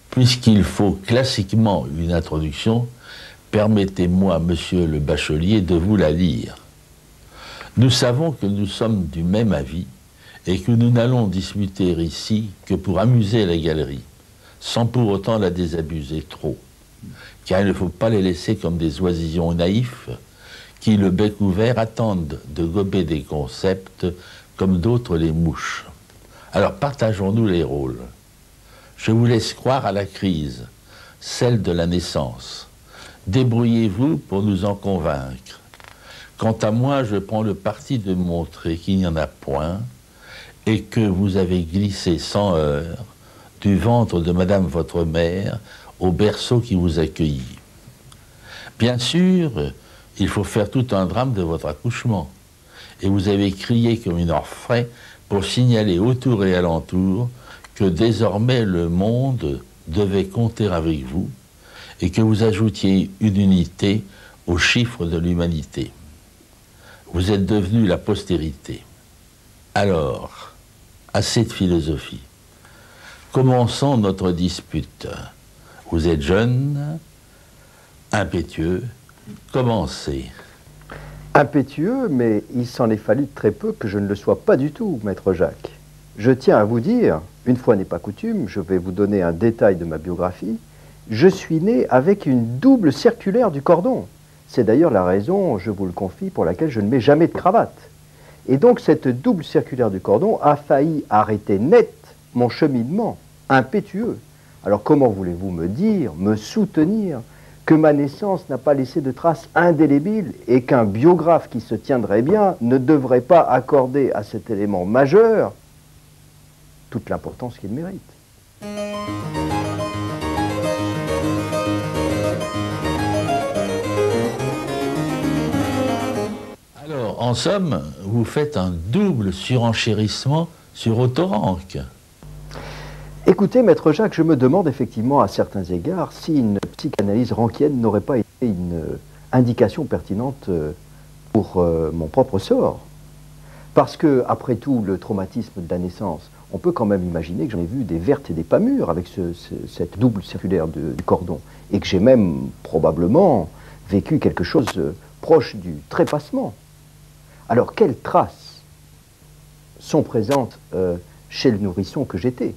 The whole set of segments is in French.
Puisqu'il faut classiquement une introduction, permettez-moi, monsieur le bachelier, de vous la lire. Nous savons que nous sommes du même avis et que nous n'allons discuter ici que pour amuser la galerie, sans pour autant la désabuser trop, car il ne faut pas les laisser comme des oisillons naïfs qui, le bec ouvert, attendent de gober des concepts comme d'autres les mouches. Alors partageons-nous les rôles. Je vous laisse croire à la crise, celle de la naissance. Débrouillez-vous pour nous en convaincre. Quant à moi, je prends le parti de montrer qu'il n'y en a point et que vous avez glissé sans heurts du ventre de madame votre mère au berceau qui vous accueillit. Bien sûr, il faut faire tout un drame de votre accouchement. Et vous avez crié comme une orfraie pour signaler autour et alentour que désormais le monde devait compter avec vous et que vous ajoutiez une unité au chiffre de l'humanité. Vous êtes devenu la postérité. Alors, assez de philosophie. Commençons notre dispute. Vous êtes jeune, impétueux, commencez. Impétueux, mais il s'en est fallu très peu que je ne le sois pas du tout, maître Jacques. Je tiens à vous dire, une fois n'est pas coutume, je vais vous donner un détail de ma biographie. Je suis né avec une double circulaire du cordon. C'est d'ailleurs la raison, je vous le confie, pour laquelle je ne mets jamais de cravate. Et donc cette double circulaire du cordon a failli arrêter net mon cheminement impétueux. Alors comment voulez-vous me dire, me soutenir, que ma naissance n'a pas laissé de traces indélébiles et qu'un biographe qui se tiendrait bien ne devrait pas accorder à cet élément majeur toute l'importance qu'il mérite. Alors, en somme, vous faites un double surenchérissement sur Autoranque. Écoutez, maître Jacques, je me demande effectivement à certains égards si une psychanalyse rankienne n'aurait pas été une indication pertinente pour mon propre sort. Parce que, après tout, le traumatisme de la naissance, on peut quand même imaginer que j'en ai vu des vertes et des pas mûres avec cette double circulaire du cordon, et que j'ai même probablement vécu quelque chose proche du trépassement. Alors, quelles traces sont présentes chez le nourrisson que j'étais?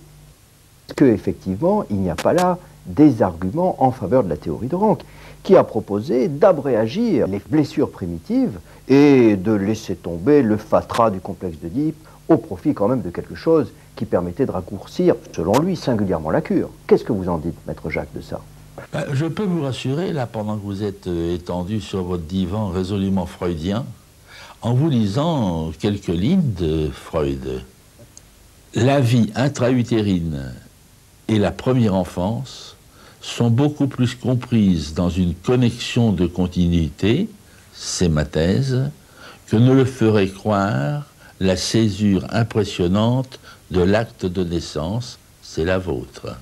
Est-ce qu'effectivement, il n'y a pas là des arguments en faveur de la théorie de Rank, qui a proposé d'abréagir les blessures primitives et de laisser tomber le fatras du complexe d'Oedipe au profit quand même de quelque chose qui permettait de raccourcir, selon lui, singulièrement la cure. Qu'est-ce que vous en dites, maître Jacques, de ça? Je peux vous rassurer, là, pendant que vous êtes étendu sur votre divan résolument freudien, en vous lisant quelques lignes de Freud. La vie intra-utérine et la première enfance sont beaucoup plus comprises dans une connexion de continuité, c'est ma thèse, que ne le ferait croire la césure impressionnante de l'acte de naissance, c'est la vôtre.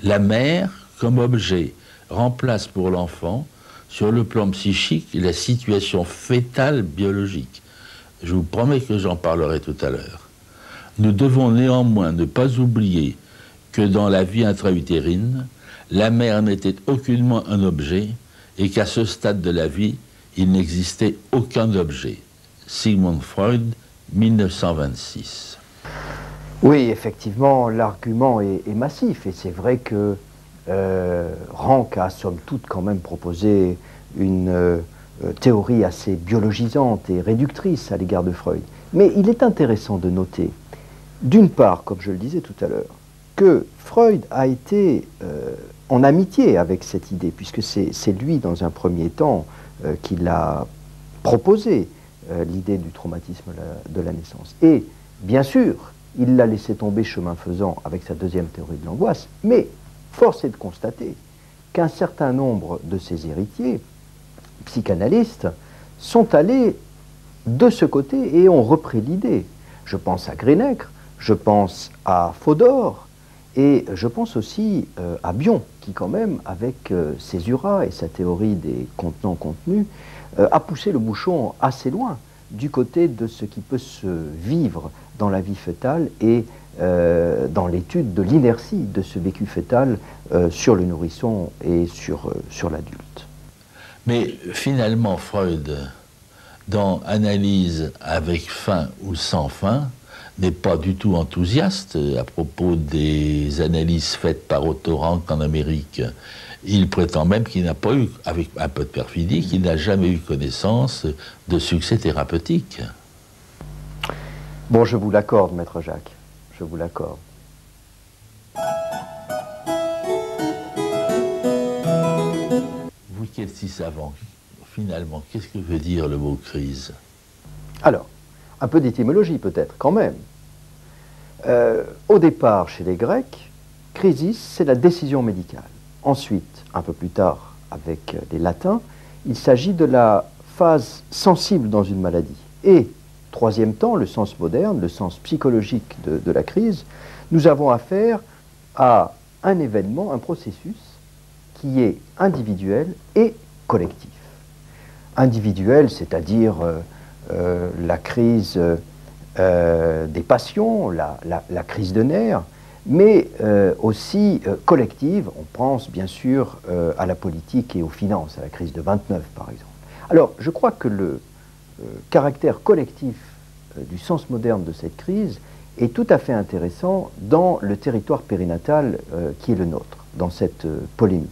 La mère, comme objet, remplace pour l'enfant, sur le plan psychique, la situation fœtale biologique. Je vous promets que j'en parlerai tout à l'heure. Nous devons néanmoins ne pas oublier que dans la vie intra-utérine, la mère n'était aucunement un objet et qu'à ce stade de la vie, il n'existait aucun objet. Sigmund Freud, 1926. Oui, effectivement, l'argument est massif, et c'est vrai que Rank a somme toute quand même proposé une théorie assez biologisante et réductrice à l'égard de Freud. Mais il est intéressant de noter, d'une part, comme je le disais tout à l'heure, que Freud a été en amitié avec cette idée, puisque c'est lui, dans un premier temps, qui l'a proposé, l'idée du traumatisme de la naissance. Et, bien sûr, il l'a laissé tomber chemin faisant avec sa deuxième théorie de l'angoisse, mais force est de constater qu'un certain nombre de ses héritiers, psychanalystes, sont allés de ce côté et ont repris l'idée. Je pense à Greenacre, je pense à Fodor, et je pense aussi à Bion, qui quand même, avec Césura et sa théorie des contenants-contenus, a poussé le bouchon assez loin du côté de ce qui peut se vivre dans la vie fœtale et dans l'étude de l'inertie de ce vécu fœtal sur le nourrisson et sur l'adulte. Mais finalement, Freud, dans Analyse avec fin ou sans fin, n'est pas du tout enthousiaste à propos des analyses faites par Otto Rank en Amérique. Il prétend même qu'il n'a pas eu, avec un peu de perfidie, qu'il n'a jamais eu connaissance de succès thérapeutique. Bon, je vous l'accorde, maître Jacques, je vous l'accorde. Vous qui êtes si savant, finalement, qu'est-ce que veut dire le mot crise? Alors, un peu d'étymologie peut-être, quand même. Au départ, chez les Grecs, crisis, c'est la décision médicale. Ensuite, un peu plus tard, avec les Latins, il s'agit de la phase sensible dans une maladie. Et, troisième temps, le sens moderne, le sens psychologique de la crise, nous avons affaire à un événement, un processus qui est individuel et collectif. Individuel, c'est-à-dire la crise des passions, la crise de nerfs, mais aussi collective. On pense bien sûr à la politique et aux finances, à la crise de 29 par exemple. Alors je crois que le caractère collectif du sens moderne de cette crise est tout à fait intéressant dans le territoire périnatal qui est le nôtre, dans cette polémique.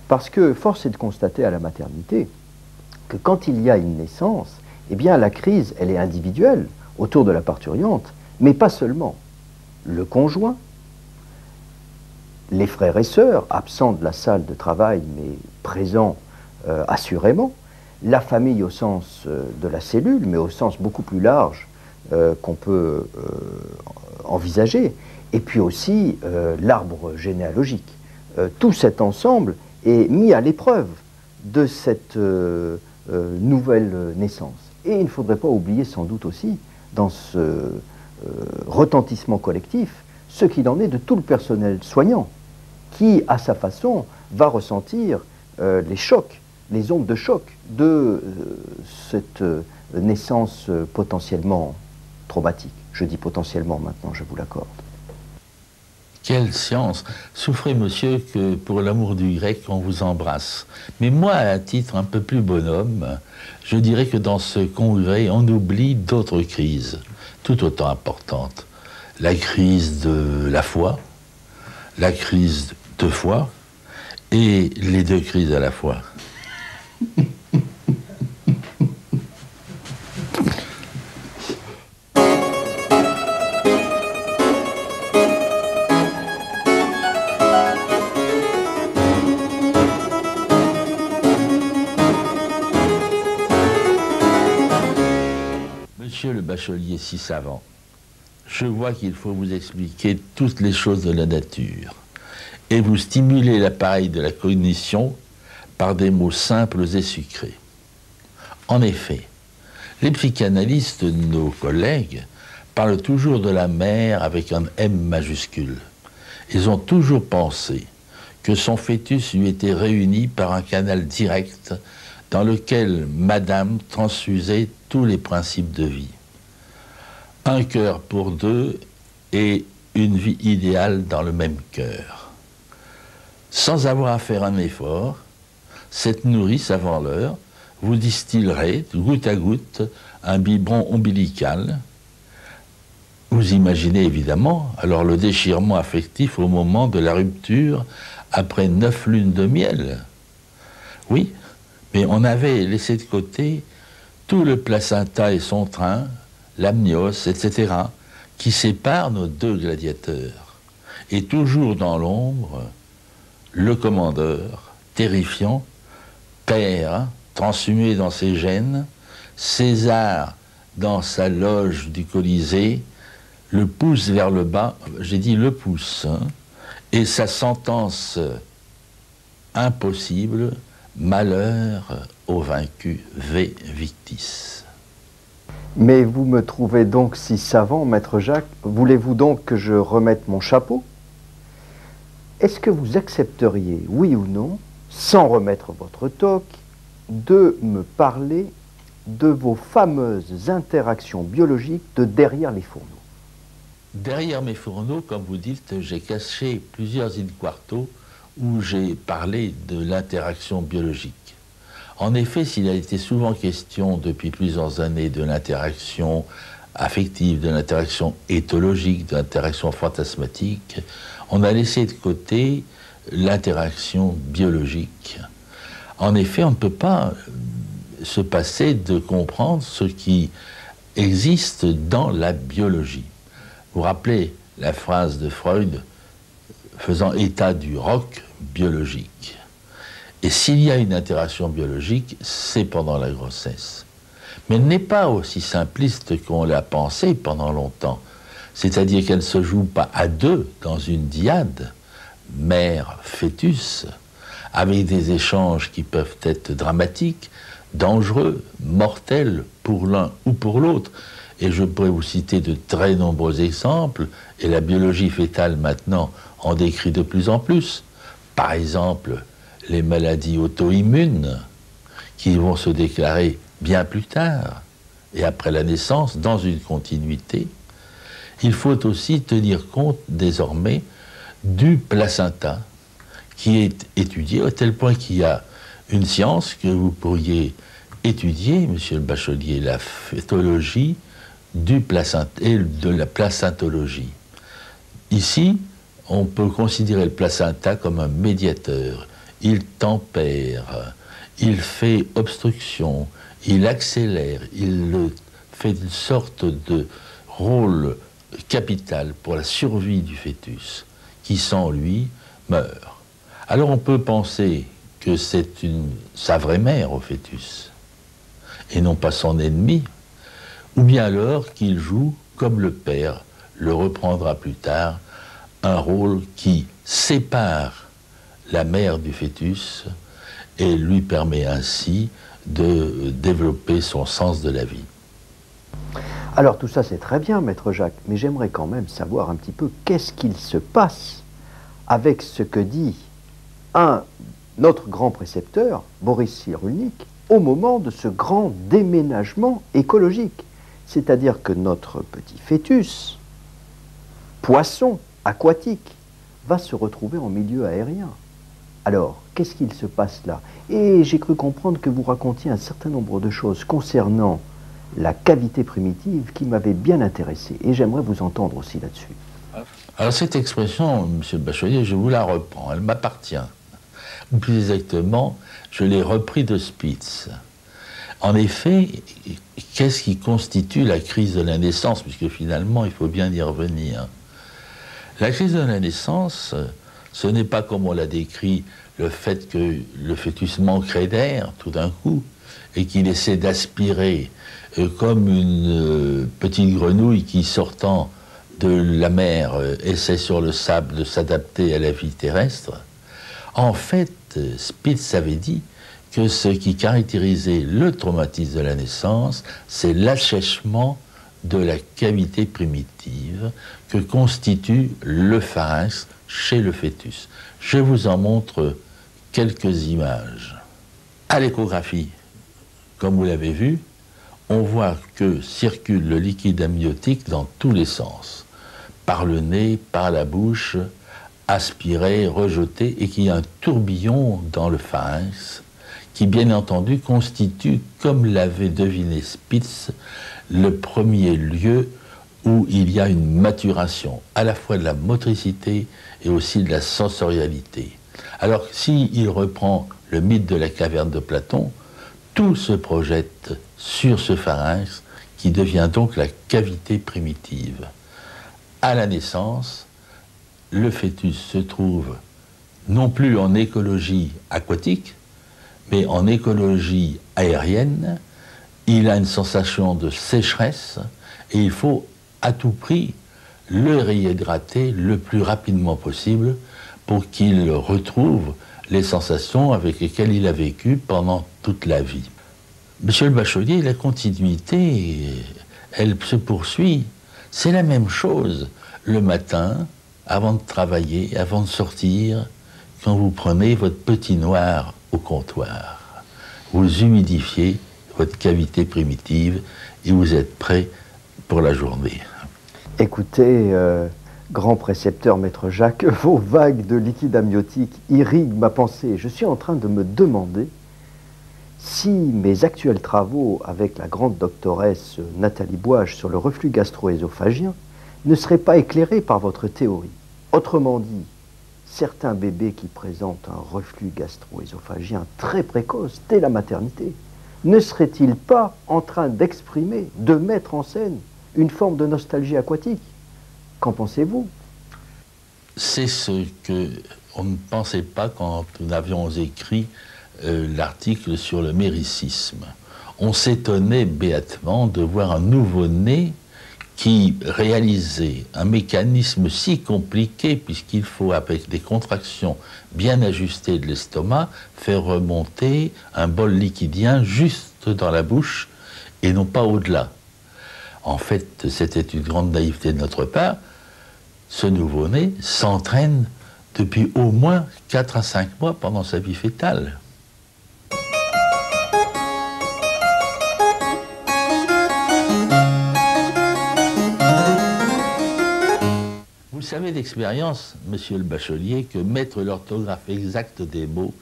Parce que force est de constater à la maternité que quand il y a une naissance, eh bien la crise, elle est individuelle autour de la parturiente, mais pas seulement. Le conjoint, les frères et sœurs, absents de la salle de travail, mais présents assurément, la famille au sens de la cellule, mais au sens beaucoup plus large qu'on peut envisager, et puis aussi l'arbre généalogique. Tout cet ensemble est mis à l'épreuve de cette nouvelle naissance. Et il ne faudrait pas oublier sans doute aussi, dans ce retentissement collectif, ce qu'il en est de tout le personnel soignant, qui, à sa façon, va ressentir les chocs, les ondes de choc de cette naissance potentiellement traumatique. Je dis potentiellement maintenant, je vous l'accorde. Quelle science! Souffrez, monsieur, que pour l'amour du grec, on vous embrasse. Mais moi, à titre un peu plus bonhomme, je dirais que dans ce congrès, on oublie d'autres crises, tout autant importantes. La crise de la foi, la crise de foi, et les deux crises à la fois. Monsieur le bachelier si savant, je vois qu'il faut vous expliquer toutes les choses de la nature et vous stimuler l'appareil de la cognition par des mots simples et sucrés. En effet, les psychanalystes, nos collègues, parlent toujours de la mère avec un M majuscule. Ils ont toujours pensé que son fœtus lui était réuni par un canal direct dans lequel Madame transfusait tous les principes de vie. Un cœur pour deux et une vie idéale dans le même cœur. Sans avoir à faire un effort, cette nourrice avant l'heure vous distillerait goutte à goutte un biberon ombilical. Vous imaginez évidemment alors le déchirement affectif au moment de la rupture après 9 lunes de miel. Oui, mais on avait laissé de côté tout le placenta et son train, l'amnios, etc., qui séparent nos deux gladiateurs. Et toujours dans l'ombre, le commandeur, terrifiant, père, transhumé dans ses gènes, César dans sa loge du Colisée, le pouce vers le bas, j'ai dit le pouce, hein, et sa sentence impossible, malheur au vaincu, ve victis. Mais vous me trouvez donc si savant, maître Jacques. Voulez-vous donc que je remette mon chapeau? Est-ce que vous accepteriez, oui ou non, sans remettre votre toque, de me parler de vos fameuses interactions biologiques de derrière les fourneaux? Derrière mes fourneaux, comme vous dites, j'ai caché plusieurs in-quarto où j'ai parlé de l'interaction biologique. En effet, s'il a été souvent question depuis plusieurs années de l'interaction affective, de l'interaction éthologique, de l'interaction fantasmatique, on a laissé de côté l'interaction biologique. En effet, on ne peut pas se passer de comprendre ce qui existe dans la biologie. Vous rappelez la phrase de Freud faisant état du roc biologique. Et s'il y a une interaction biologique, c'est pendant la grossesse. Mais elle n'est pas aussi simpliste qu'on l'a pensé pendant longtemps. C'est-à-dire qu'elle ne se joue pas à deux dans une dyade, mère-fœtus, avec des échanges qui peuvent être dramatiques, dangereux, mortels pour l'un ou pour l'autre. Et je pourrais vous citer de très nombreux exemples, et la biologie fœtale maintenant en décrit de plus en plus. Par exemple, les maladies auto-immunes qui vont se déclarer bien plus tard et après la naissance dans une continuité. Il faut aussi tenir compte désormais du placenta qui est étudié à tel point qu'il y a une science que vous pourriez étudier, monsieur le bachelier, la phétologie du placenta et de la placentologie. Ici, on peut considérer le placenta comme un médiateur. Il tempère, il fait obstruction, il accélère, il fait une sorte de rôle capital pour la survie du fœtus, qui sans lui meurt. Alors on peut penser que c'est sa vraie mère au fœtus, et non pas son ennemi, ou bien alors qu'il joue, comme le père le reprendra plus tard, un rôle qui sépare la mère du fœtus et lui permet ainsi de développer son sens de la vie. Alors tout ça c'est très bien, maître Jacques, mais j'aimerais quand même savoir un petit peu qu'est-ce qu'il se passe avec ce que dit notre grand précepteur, Boris Cyrulnik, au moment de ce grand déménagement écologique. C'est-à-dire que notre petit fœtus, poisson aquatique, va se retrouver en milieu aérien. Alors, qu'est-ce qu'il se passe là? Et j'ai cru comprendre que vous racontiez un certain nombre de choses concernant la cavité primitive qui m'avait bien intéressé. Et j'aimerais vous entendre aussi là-dessus. Alors cette expression, monsieur le bachelier, je vous la reprends, elle m'appartient. Ou plus exactement, je l'ai repris de Spitz. En effet, qu'est-ce qui constitue la crise de la naissance? Puisque finalement, il faut bien y revenir. La crise de la naissance, ce n'est pas comme on l'a décrit, le fait que le fœtus manquerait d'air tout d'un coup et qu'il essaie d'aspirer comme une petite grenouille qui, sortant de la mer, essaie sur le sable de s'adapter à la vie terrestre. En fait, Spitz avait dit que ce qui caractérisait le traumatisme de la naissance, c'est l'assèchement de la cavité primitive que constitue le pharynx chez le fœtus. Je vous en montre quelques images. À l'échographie, comme vous l'avez vu, on voit que circule le liquide amniotique dans tous les sens, par le nez, par la bouche, aspiré, rejeté, et qu'il y a un tourbillon dans le pharynx qui, bien entendu, constitue, comme l'avait deviné Spitz, le premier lieu où il y a une maturation, à la fois de la motricité et aussi de la sensorialité. Alors, s'il reprend le mythe de la caverne de Platon, tout se projette sur ce pharynx qui devient donc la cavité primitive. À la naissance, le fœtus se trouve non plus en écologie aquatique, mais en écologie aérienne. Il a une sensation de sécheresse et il faut à tout prix le réhydrater le plus rapidement possible pour qu'il retrouve les sensations avec lesquelles il a vécu pendant toute la vie. Monsieur le bachelier, la continuité, elle se poursuit. C'est la même chose le matin, avant de travailler, avant de sortir, quand vous prenez votre petit noir au comptoir. Vous humidifiez votre cavité primitive et vous êtes prêt pour la journée. Écoutez, grand précepteur maître Jacques, vos vagues de liquide amniotique irriguent ma pensée. Je suis en train de me demander si mes actuels travaux avec la grande doctoresse Nathalie Boige sur le reflux gastro-œsophagien ne seraient pas éclairés par votre théorie. Autrement dit, certains bébés qui présentent un reflux gastro-œsophagien très précoce dès la maternité ne seraient-ils pas en train d'exprimer, de mettre en scène une forme de nostalgie aquatique? Qu'en pensez-vous? C'est ce qu'on ne pensait pas quand nous avions écrit l'article sur le méricisme. On s'étonnait béatement de voir un nouveau-né qui réalisait un mécanisme si compliqué, puisqu'il faut, avec des contractions bien ajustées de l'estomac, faire remonter un bol liquidien juste dans la bouche et non pas au-delà. En fait, c'était une grande naïveté de notre part. Ce nouveau-né s'entraîne depuis au moins 4 à 5 mois pendant sa vie fœtale. Vous savez d'expérience, monsieur le bachelier, que mettre l'orthographe exacte des mots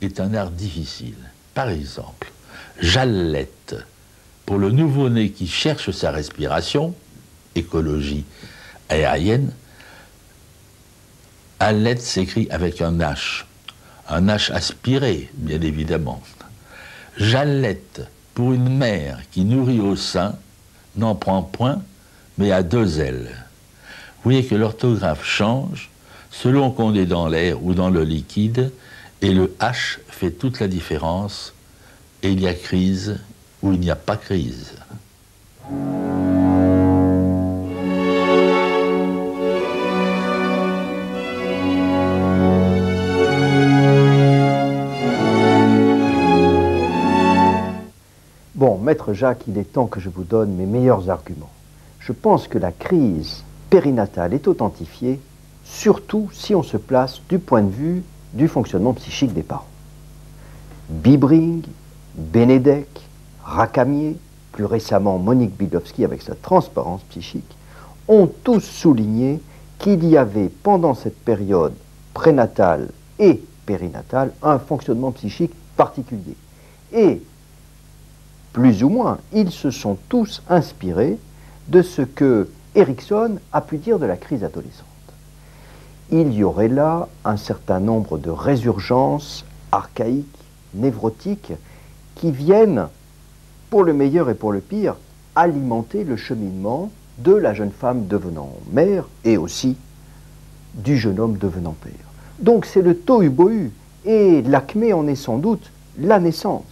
est un art difficile. Par exemple, jallette, pour le nouveau-né qui cherche sa respiration, écologie aérienne, Allette s'écrit avec un H aspiré, bien évidemment. Jallette, pour une mère qui nourrit au sein, n'en prend point, mais a 2 L. Vous voyez que l'orthographe change selon qu'on est dans l'air ou dans le liquide, et le H fait toute la différence, et il y a crise ou il n'y a pas crise. Bon, maître Jacques, il est temps que je vous donne mes meilleurs arguments. Je pense que la crise périnatale est authentifiée, surtout si on se place du point de vue du fonctionnement psychique des parents. Bibring, Benedek, Racamier, plus récemment Monique Bidlowski avec sa transparence psychique, ont tous souligné qu'il y avait pendant cette période prénatale et périnatale un fonctionnement psychique particulier. Et plus ou moins, ils se sont tous inspirés de ce que Erickson a pu dire de la crise adolescente. Il y aurait là un certain nombre de résurgences archaïques, névrotiques, qui viennent, pour le meilleur et pour le pire, alimenter le cheminement de la jeune femme devenant mère et aussi du jeune homme devenant père. Donc c'est le tohu-bohu, et l'acmé en est sans doute la naissance.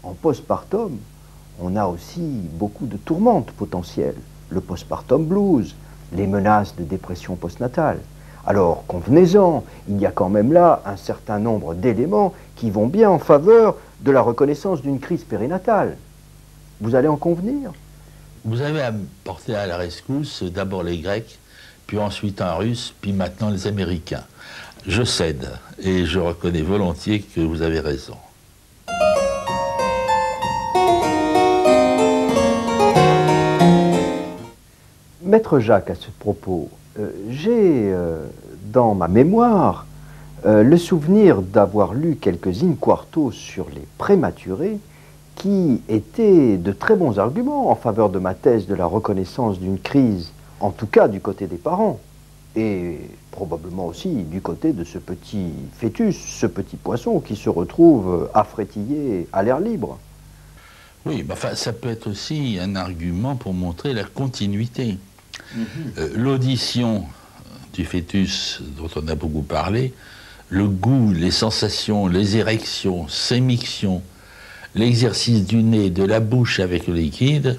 En postpartum, on a aussi beaucoup de tourmentes potentielles. Le postpartum blues, les menaces de dépression postnatale. Alors, convenez-en, il y a quand même là un certain nombre d'éléments qui vont bien en faveur de la reconnaissance d'une crise périnatale. Vous allez en convenir? Vous avez apporté à la rescousse d'abord les Grecs, puis ensuite un Russe, puis maintenant les Américains. Je cède, et je reconnais volontiers que vous avez raison. Maître Jacques, à ce propos, j'ai dans ma mémoire le souvenir d'avoir lu quelques in-quarto sur les prématurés qui étaient de très bons arguments en faveur de ma thèse de la reconnaissance d'une crise, en tout cas du côté des parents, et probablement aussi du côté de ce petit fœtus, ce petit poisson qui se retrouve à frétiller à l'air libre. Oui, enfin, ça peut être aussi un argument pour montrer la continuité. L'audition du fœtus dont on a beaucoup parlé, le goût, les sensations, les érections, sémictions, l'exercice du nez, de la bouche avec le liquide,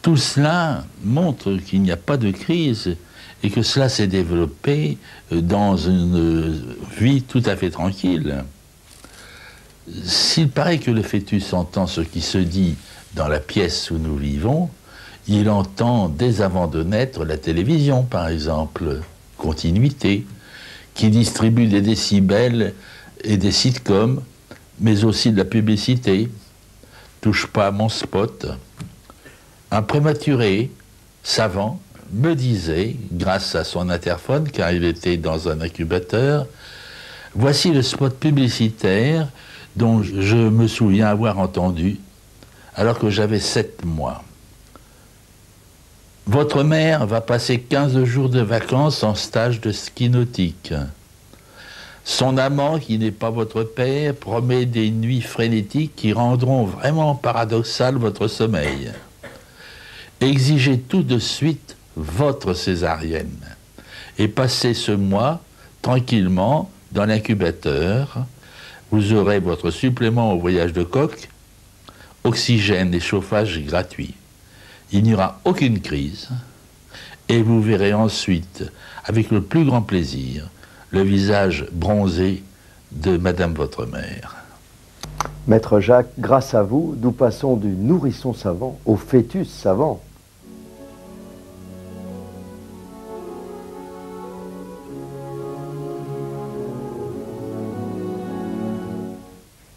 Tout cela montre qu'il n'y a pas de crise et que cela s'est développé dans une vie tout à fait tranquille. S'il paraît que le fœtus entend ce qui se dit dans la pièce où nous vivons, il entend dès avant de naître la télévision, par exemple, continuité, qui distribue des décibels et des sitcoms, mais aussi de la publicité. Touche pas à mon spot. Un prématuré, savant, me disait, grâce à son interphone, car il était dans un incubateur, voici le spot publicitaire dont je me souviens avoir entendu alors que j'avais 7 mois. Votre mère va passer 15 jours de vacances en stage de ski nautique. Son amant, qui n'est pas votre père, promet des nuits frénétiques qui rendront vraiment paradoxal votre sommeil. Exigez tout de suite votre césarienne et passez ce mois tranquillement dans l'incubateur. Vous aurez votre supplément au voyage de coq, oxygène et chauffage gratuit. Il n'y aura aucune crise et vous verrez ensuite, avec le plus grand plaisir, le visage bronzé de Madame votre mère. Maître Jacques, grâce à vous, nous passons du nourrisson savant au fœtus savant.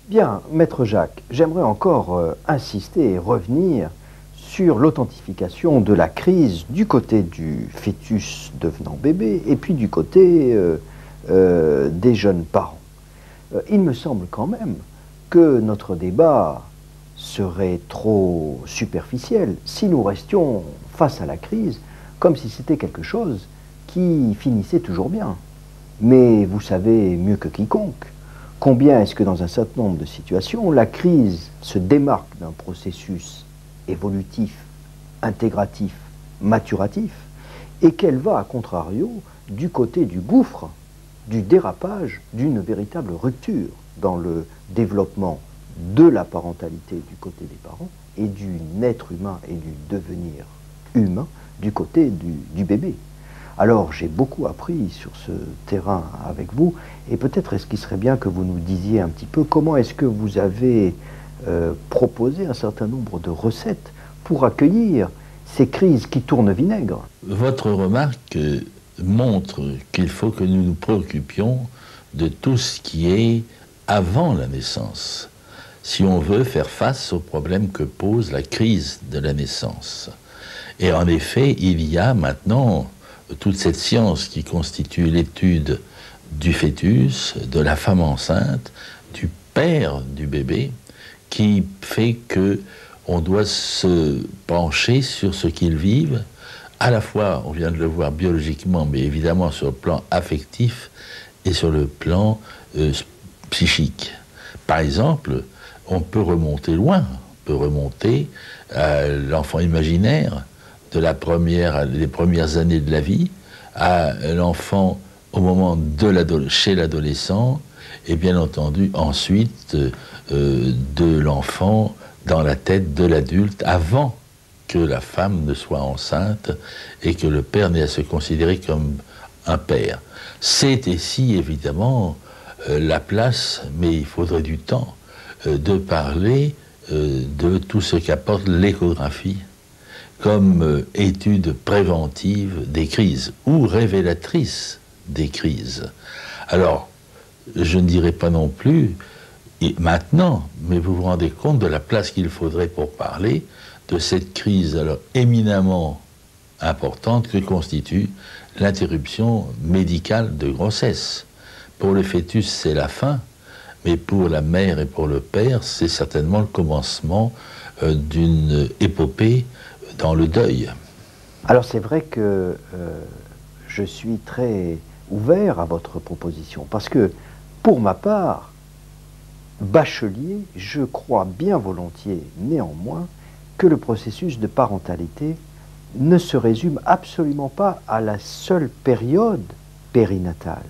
Bien, Maître Jacques, j'aimerais encore insister et revenir sur l'authentification de la crise du côté du fœtus devenant bébé et puis du côté des jeunes parents. Il me semble quand même que notre débat serait trop superficiel si nous restions face à la crise comme si c'était quelque chose qui finissait toujours bien. Mais vous savez mieux que quiconque combien est-ce que dans un certain nombre de situations, la crise se démarque d'un processus évolutif, intégratif, maturatif, et qu'elle va, à contrario, du côté du gouffre, du dérapage, d'une véritable rupture dans le développement de la parentalité du côté des parents et du naître humain et du devenir humain du côté du bébé. Alors, j'ai beaucoup appris sur ce terrain avec vous, et peut-être est-ce qu'il serait bien que vous nous disiez un petit peu comment est-ce que vous avez proposé un certain nombre de recettes pour accueillir ces crises qui tournent vinaigre. Votre remarque montre qu'il faut que nous nous préoccupions de tout ce qui est avant la naissance, si on veut faire face aux problèmes que pose la crise de la naissance. Et en effet, il y a maintenant toute cette science qui constitue l'étude du fœtus, de la femme enceinte, du père du bébé, qui fait que on doit se pencher sur ce qu'ils vivent, à la fois, on vient de le voir biologiquement, mais évidemment sur le plan affectif et sur le plan psychique. Par exemple, on peut remonter loin, on peut remonter à l'enfant imaginaire, de les premières années de la vie, à l'enfant au moment de chez l'adolescent, et bien entendu ensuite de l'enfant dans la tête de l'adulte, avant que la femme ne soit enceinte et que le père n'ait à se considérer comme un père. C'est ici évidemment la place, mais il faudrait du temps, de parler de tout ce qu'apporte l'échographie comme étude préventive des crises ou révélatrice des crises. Alors, je ne dirais pas non plus, et maintenant, mais vous vous rendez compte de la place qu'il faudrait pour parler de cette crise alors éminemment importante que constitue l'interruption médicale de grossesse. Pour le fœtus, c'est la fin, mais pour la mère et pour le père, c'est certainement le commencement d'une épopée dans le deuil. Alors c'est vrai que je suis très ouvert à votre proposition, parce que pour ma part, bachelier, je crois bien volontiers néanmoins que le processus de parentalité ne se résume absolument pas à la seule période périnatale,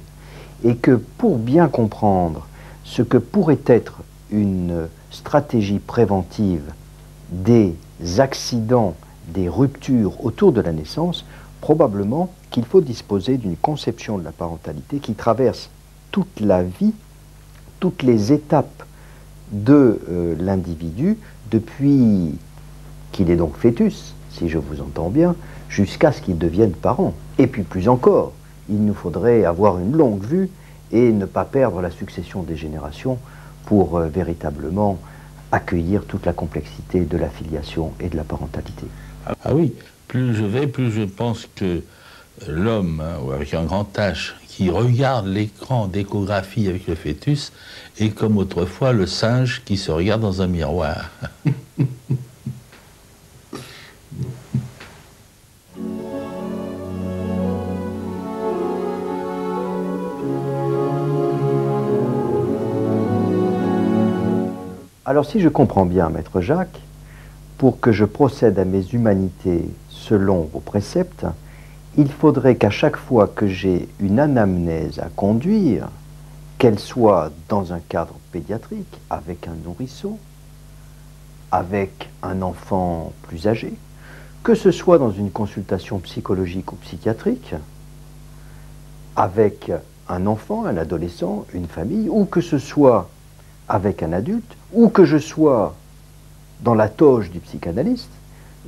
et que pour bien comprendre ce que pourrait être une stratégie préventive des accidents des ruptures autour de la naissance, probablement qu'il faut disposer d'une conception de la parentalité qui traverse toute la vie, toutes les étapes de l'individu, depuis qu'il est donc fœtus, si je vous entends bien, jusqu'à ce qu'il devienne parent. Et puis plus encore, il nous faudrait avoir une longue vue et ne pas perdre la succession des générations pour véritablement accueillir toute la complexité de la filiation et de la parentalité. Ah oui, plus je vais, plus je pense que l'homme, ou avec un grand H, qui regarde l'écran d'échographie avec le fœtus, est comme autrefois le singe qui se regarde dans un miroir. Alors si je comprends bien, Maître Jacques, pour que je procède à mes humanités selon vos préceptes, il faudrait qu'à chaque fois que j'ai une anamnèse à conduire, qu'elle soit dans un cadre pédiatrique, avec un nourrisson, avec un enfant plus âgé, que ce soit dans une consultation psychologique ou psychiatrique, avec un enfant, un adolescent, une famille, ou que ce soit avec un adulte, ou que je sois dans la toge du psychanalyste,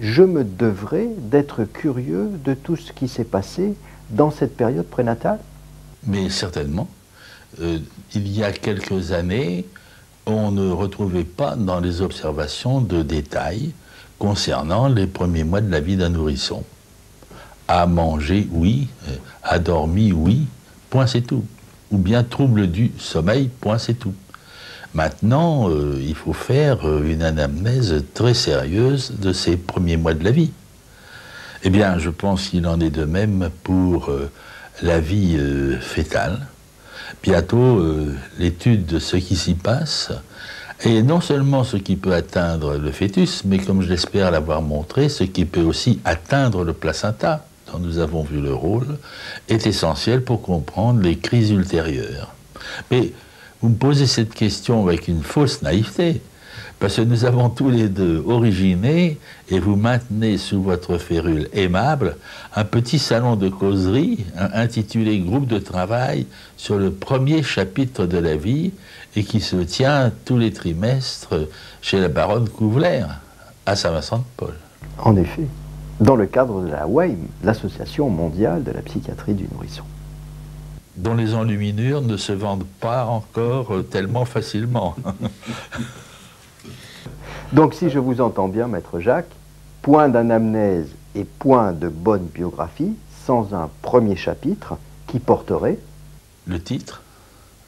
je me devrais d'être curieux de tout ce qui s'est passé dans cette période prénatale. Mais certainement. Il y a quelques années, on ne retrouvait pas dans les observations de détails concernant les premiers mois de la vie d'un nourrisson. A mangé, oui. A dormi, oui. Point, c'est tout. Ou bien trouble du sommeil, point, c'est tout. Maintenant, il faut faire une anamnèse très sérieuse de ces premiers mois de la vie. Eh bien, je pense qu'il en est de même pour la vie fœtale. Bientôt, l'étude de ce qui s'y passe, et non seulement ce qui peut atteindre le fœtus, mais comme je l'espère l'avoir montré, ce qui peut aussi atteindre le placenta, dont nous avons vu le rôle, est essentiel pour comprendre les crises ultérieures. Mais vous me posez cette question avec une fausse naïveté, parce que nous avons tous les deux originé, et vous maintenez sous votre férule aimable, un petit salon de causerie intitulé « Groupe de travail » sur le premier chapitre de la vie, et qui se tient tous les trimestres chez la baronne Couvelaire, à Saint-Vincent-de-Paul. En effet, dans le cadre de la WAIM, l'Association mondiale de la psychiatrie du nourrisson, dont les enluminures ne se vendent pas encore tellement facilement. Donc si je vous entends bien, Maître Jacques, point d'anamnèse et point de bonne biographie sans un premier chapitre qui porterait... Le titre,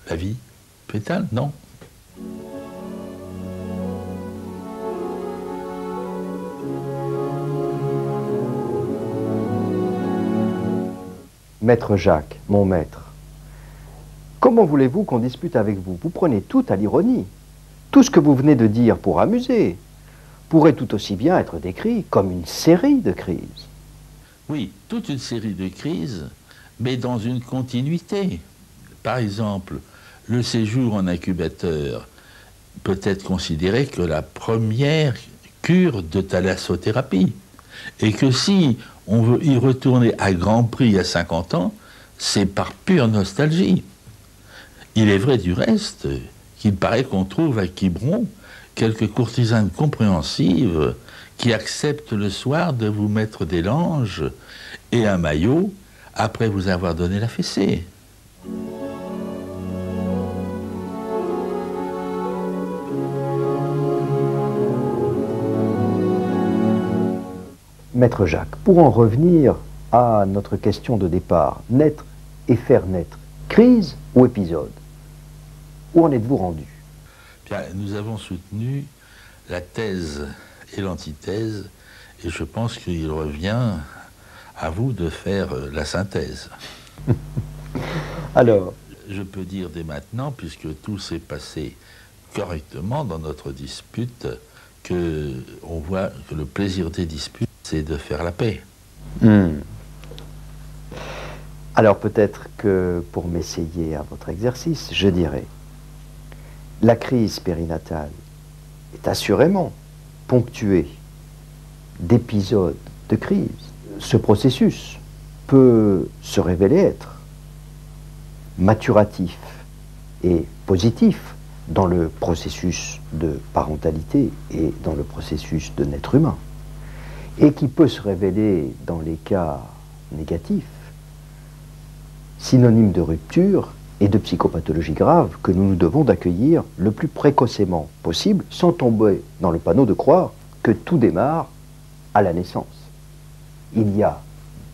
la vie fœtale, non? Maître Jacques, mon maître, comment voulez-vous qu'on dispute avec vous? Vous prenez tout à l'ironie. Tout ce que vous venez de dire pour amuser pourrait tout aussi bien être décrit comme une série de crises. Oui, toute une série de crises, mais dans une continuité. Par exemple, le séjour en incubateur peut être considéré que la première cure de thalassothérapie. Et que si on veut y retourner à grand prix à 50 ans, c'est par pure nostalgie. Il est vrai du reste qu'il paraît qu'on trouve à Quiberon quelques courtisanes compréhensives qui acceptent le soir de vous mettre des langes et un maillot après vous avoir donné la fessée. Maître Jacques, pour en revenir à notre question de départ, naître et faire naître, crise ou épisode, où en êtes-vous rendu? Bien, nous avons soutenu la thèse et l'antithèse, et je pense qu'il revient à vous de faire la synthèse. Alors, je peux dire dès maintenant, puisque tout s'est passé correctement dans notre dispute, que on voit que le plaisir des disputes, c'est de faire la paix. Alors peut-être que pour m'essayer à votre exercice, je dirais, la crise périnatale est assurément ponctuée d'épisodes de crise. Ce processus peut se révéler être maturatif et positif dans le processus de parentalité et dans le processus de naître humain, et qui peut se révéler dans les cas négatifs synonyme de rupture et de psychopathologie grave que nous nous devons d'accueillir le plus précocement possible, sans tomber dans le panneau de croire que tout démarre à la naissance. Il y a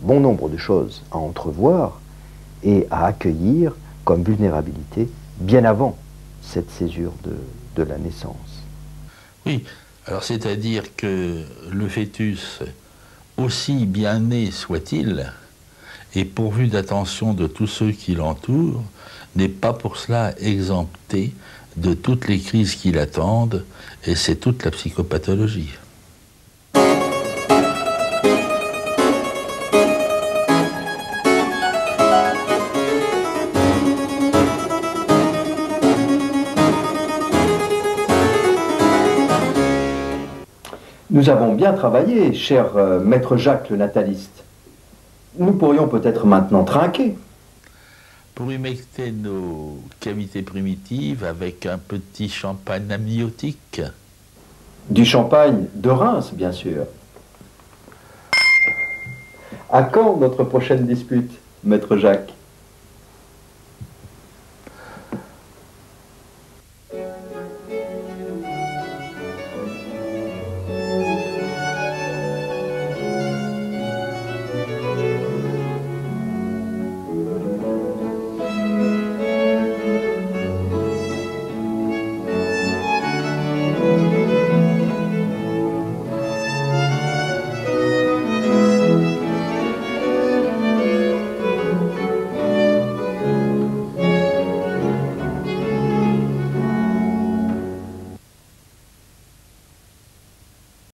bon nombre de choses à entrevoir et à accueillir comme vulnérabilité bien avant cette césure de la naissance. Oui, alors c'est-à-dire que le fœtus, aussi bien né soit-il, et pourvu d'attention de tous ceux qui l'entourent, n'est pas pour cela exempté de toutes les crises qui l'attendent, et c'est toute la psychopathologie. Nous avons bien travaillé, cher maître Jacques le nataliste. Nous pourrions peut-être maintenant trinquer. Pour humecter nos cavités primitives avec un petit champagne amniotique. Du champagne de Reims, bien sûr. À quand notre prochaine dispute, maître Jacques ?